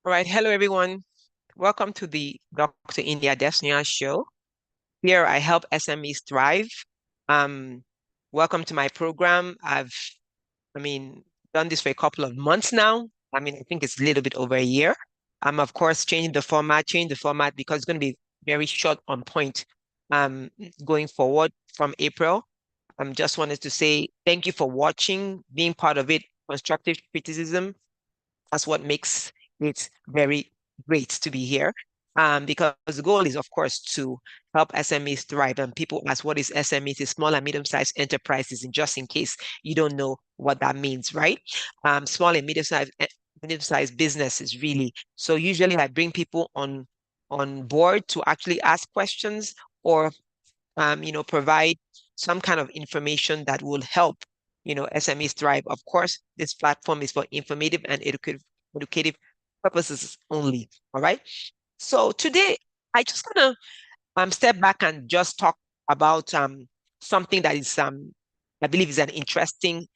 All right, hello everyone. Welcome to the Dr. India Desnia show. Here I help SMEs thrive. Um, Welcome to my program. I mean, done this for a couple of months now. I think it's a little bit over a year. I'm of course changing the format because it's going to be very short on point. Going forward from April. Just wanted to say thank you for watching, being part of it. Constructive criticism, that's what makes it very great to be here. Because the goal is, of course, to help SMEs thrive. And people ask, what is SMEs? It's small and medium-sized enterprises, and just in case you don't know what that means, right? Small and medium-sized businesses, really. So usually I bring people on board to actually ask questions or provide some kind of information that will help, SMEs thrive. Of course, this platform is for informative and educative purposes only. All right. So today, I just gonna step back and just talk about something that is I believe is an interesting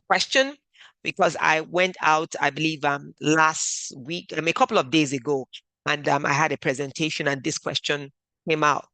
question because I went out, I believe last week, a couple of days ago, and I had a presentation and this question came up.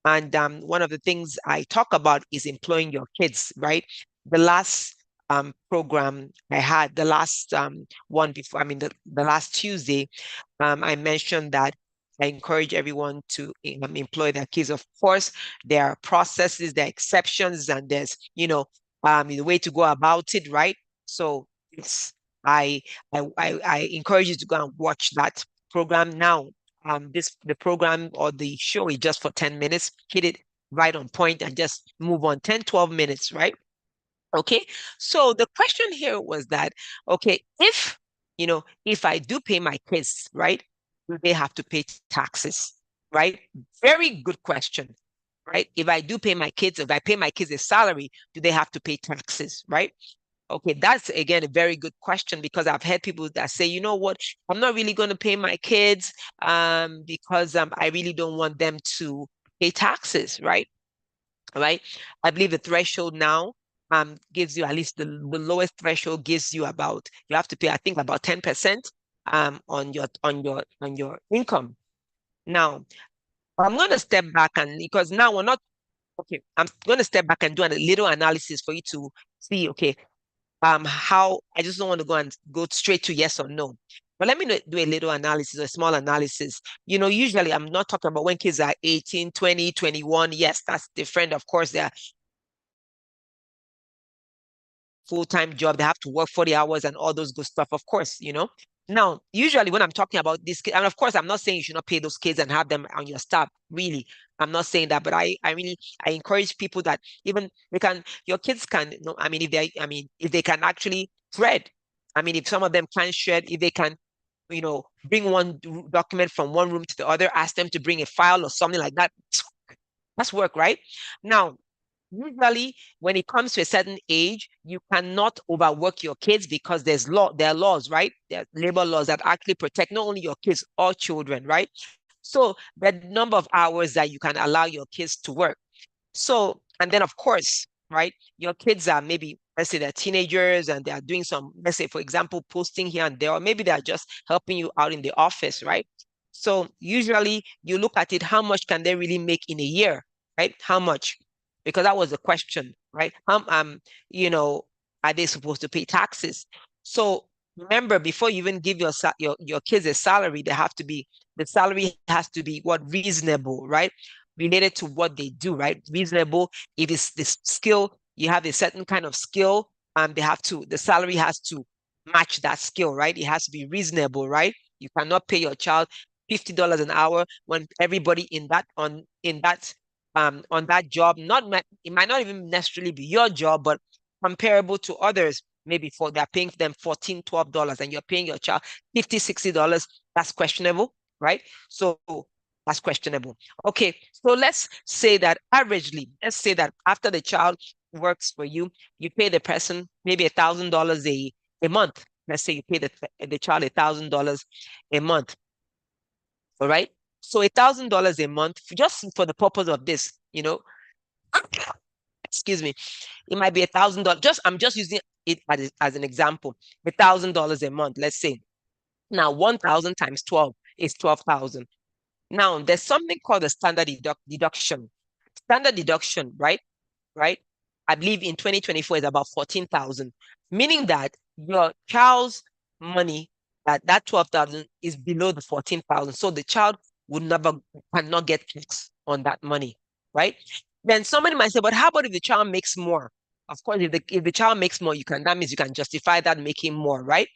And one of the things I talk about is employing your kids, right? The last program I had, the last one before, the last Tuesday, I mentioned that I encourage everyone to employ their kids. Of course, there are processes, there are exceptions, and there's, the way to go about it, right? So it's I I encourage you to go and watch that program now. The program or the show is just for 10 minutes. Hit it right on point and just move on 10, 12 minutes, right? Okay. So the question here was that, okay, if I do pay my kids, right, do they have to pay taxes? Right? Very good question, right? If I do pay my kids, if I pay my kids a salary, do they have to pay taxes? Right? Okay, that's again a very good question because I've heard people that say, you know what, I'm not really going to pay my kids because I really don't want them to pay taxes, right? Right? I believe the threshold now gives you at least the lowest threshold gives you about you have to pay, I think, about 10% on your income. Now, I'm going to step back and because now we're not okay, I'm going to step back and do a little analysis for you to see, okay, how I just don't want to go straight to yes or no. But let me do a little analysis, a small analysis. Usually I'm not talking about when kids are 18, 20, 21. Yes, that's different. Of course, they're full-time job. They have to work 40 hours and all those good stuff, of course. Now, usually when I'm talking about this, and of course, I'm not saying you should not pay those kids and have them on your staff. Really, I'm not saying that, but I encourage people that even your kids can, if they can actually thread. If some of them can shred, if they can, bring one document from one room to the other, ask them to bring a file or something like that. That's work, right? Now, usually when it comes to a certain age, you cannot overwork your kids because there are laws, right? There are labor laws that actually protect not only your kids, all children, right? So the number of hours that you can allow your kids to work. So, and then of course, right, your kids are maybe, let's say they're teenagers and they are doing some, let's say, for example, posting here and there, or maybe they're just helping you out in the office, right? So usually you look at it, how much can they really make in a year, right? How much? Because that was the question, right? You know, are they supposed to pay taxes? So remember, before you even give your kids a salary, the salary has to be what reasonable, right? Related to what they do, right? Reasonable. If it's this skill, you have a certain kind of skill, and the salary has to match that skill, right? It has to be reasonable, right? You cannot pay your child $50 an hour when everybody on that job, it might not even necessarily be your job, but comparable to others, maybe they're paying them $14, $12, and you're paying your child $50, $60. That's questionable, right? So that's questionable. Okay, so let's say that after the child works for you, you pay the person maybe $1,000 a month. Let's say you pay the child $1,000 a month. All right. So $1,000 a month, just for the purpose of this, excuse me, it might be $1,000. I'm just using it as an example. $1,000 a month, let's say. Now, 1,000 times 12 is 12,000. Now, there's something called the standard deduction. Standard deduction, right? Right? I believe in 2024 is about 14,000, meaning that your child's money, that 12,000 is below the 14,000. So the child would never, cannot get tax on that money, right? Then somebody might say, but how about if the child makes more? Of course, if the child makes more, that means you can justify that making more, right?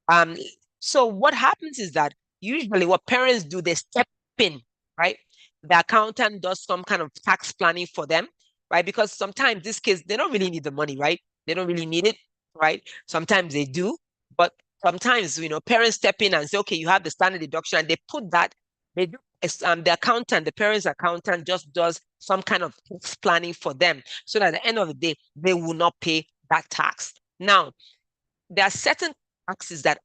Um, so what happens is that usually what parents do, they step in, right? The accountant does some kind of tax planning for them, right? Because sometimes these kids, they don't really need the money, right? They don't really need it, right? Sometimes they do, but sometimes, parents step in and say, okay, you have the standard deduction, and they put that, they do, the accountant, the parents' accountant just does some kind of tax planning for them so that at the end of the day, they will not pay that tax. Now, there are certain taxes that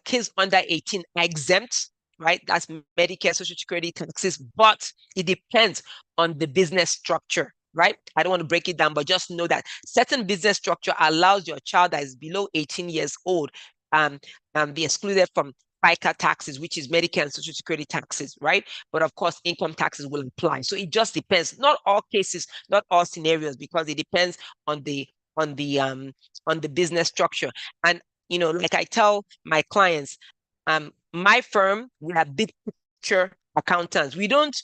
kids under 18 are exempt, right? That's Medicare, Social Security taxes, but it depends on the business structure, right? I don't want to break it down, but just know that certain business structure allows your child that is below 18 years old be excluded from FICA taxes, which is Medicare and Social Security taxes, right? But of course, income taxes will apply. So it just depends. Not all cases, not all scenarios, because it depends on the on the um on the business structure. And like I tell my clients, my firm, we have big picture accountants. We don't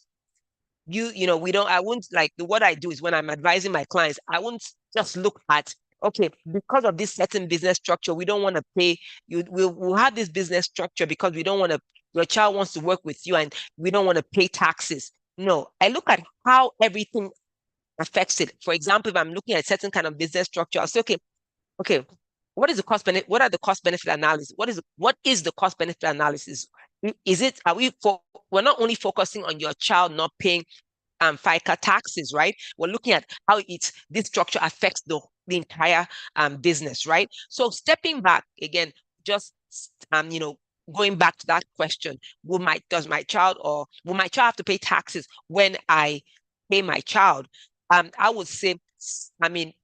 we don't, I won't like what I do is when I'm advising my clients, I won't just look at, okay, because of this certain business structure, we don't want to pay you. We'll have this business structure because we don't want to, your child wants to work with you and we don't want to pay taxes. No, I look at how everything affects it. For example, if I'm looking at a certain kind of business structure, I'll say, okay, what is the cost benefit? What are the cost benefit analysis? What is the cost benefit analysis? Is it, we're not only focusing on your child not paying FICA taxes, right? We're looking at how this structure affects the entire business, right? So stepping back again, just going back to that question, will my child have to pay taxes when I pay my child? I would say,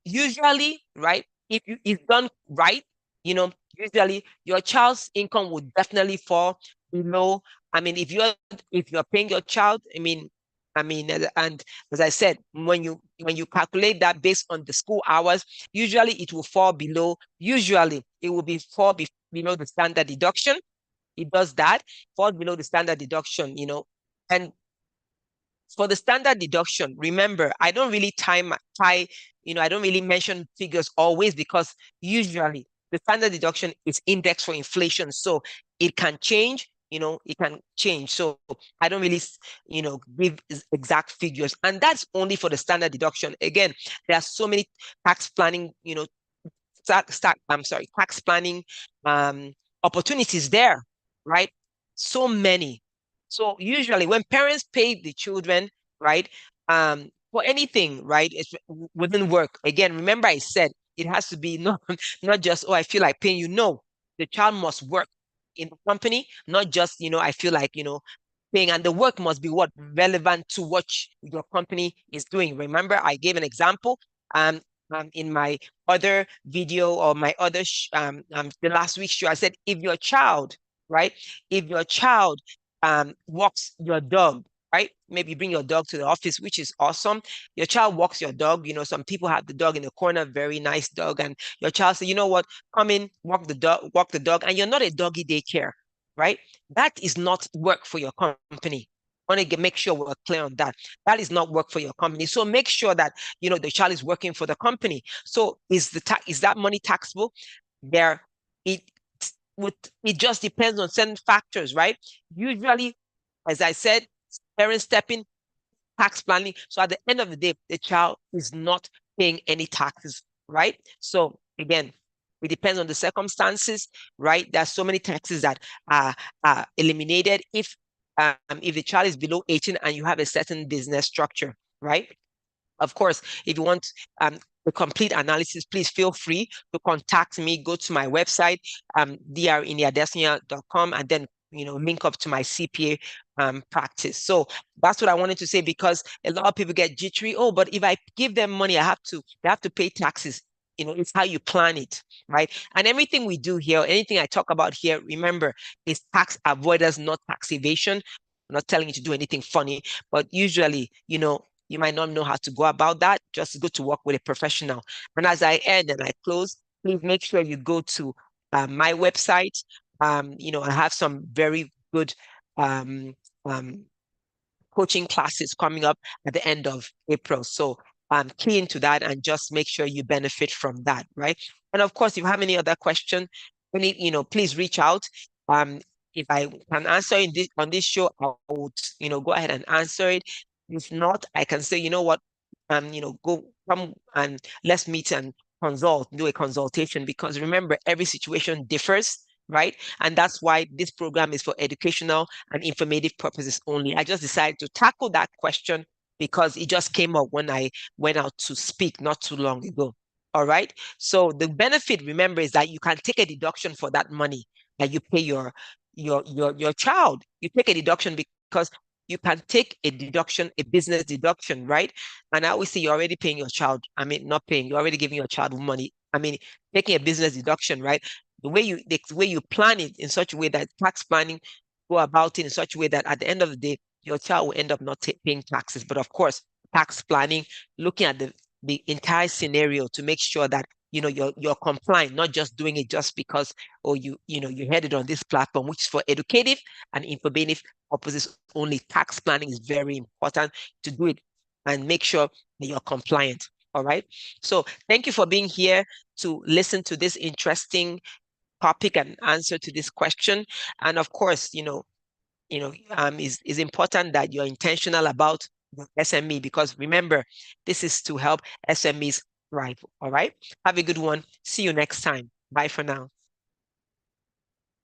usually, right? If it's done right, usually your child's income would definitely fall below. If you're paying your child, and as I said, when you calculate that based on the school hours, usually it will fall below. Usually it will fall below the standard deduction. It does that, fall below the standard deduction, and for the standard deduction, remember, I don't really I don't really mention figures always because usually the standard deduction is indexed for inflation. So it can change, it can change. So I don't really, give exact figures. And that's only for the standard deduction. Again, there are so many tax planning, tax planning opportunities there, right? So many. So usually when parents pay the children, right, for anything, right, it's within work. Again, remember I said it has to be not just, oh, I feel like paying you. No, the child must work in the company, not just, I feel like, paying, and the work must be what relevant to what your company is doing. Remember, I gave an example in my other video or my other the last week's show. I said, if your child, right, if your child walks your dog, right? Maybe bring your dog to the office, which is awesome. Your child walks your dog. Some people have the dog in the corner, very nice dog, and your child say, you know what, come in, walk the dog, and you're not a doggy daycare, right? That is not work for your company. I want to make sure we're clear on that. That is not work for your company. So make sure that the child is working for the company. So is that money taxable? There, it it just depends on certain factors, right? Usually, as I said, parents step in, tax planning. So at the end of the day, the child is not paying any taxes, right? So again, it depends on the circumstances, right? There are so many taxes that are eliminated if the child is below 18 and you have a certain business structure, right? Of course, if you want the complete analysis, please feel free to contact me. Go to my website, drindiadesanya.com, and then link up to my CPA practice. So that's what I wanted to say, because a lot of people get jittery. Oh, but if I give them money, they have to pay taxes. it's how you plan it, right? And everything we do here, anything I talk about here, remember, is tax avoidance, not tax evasion. I'm not telling you to do anything funny, but usually, you might not know how to go about that. Just go to work with a professional. And as I end and I close, please make sure you go to my website. I have some very good um, um, coaching classes coming up at the end of April. So key into that and just make sure you benefit from that, right? And of course, if you have any other question, please reach out. If I can answer on this show, I would, go ahead and answer it. If not, I can say, what, go come and let's meet and do a consultation, because remember, every situation differs, right? And that's why this program is for educational and informative purposes only. I just decided to tackle that question because it just came up when I went out to speak not too long ago. All right. So the benefit, remember, is that you can take a deduction for that money that you pay your child. You take a deduction because you can take a deduction, a business deduction, right? And I always say you're already paying your child. I mean, not paying, you're already giving your child money. I mean, taking a business deduction, right? The way you plan it in such a way that tax planning go about it in such a way that at the end of the day, your child will end up not paying taxes. But of course, tax planning, looking at the entire scenario to make sure that you're complying, not just doing it just because you heard it on this platform, which is for educative and informative purposes only. Tax planning is very important to do it and make sure that you're compliant. All right. So thank you for being here to listen to this interesting topic and answer to this question. And of course, is important that you're intentional about the SME, because remember, this is to help SMEs thrive. All right. Have a good one. See you next time. Bye for now.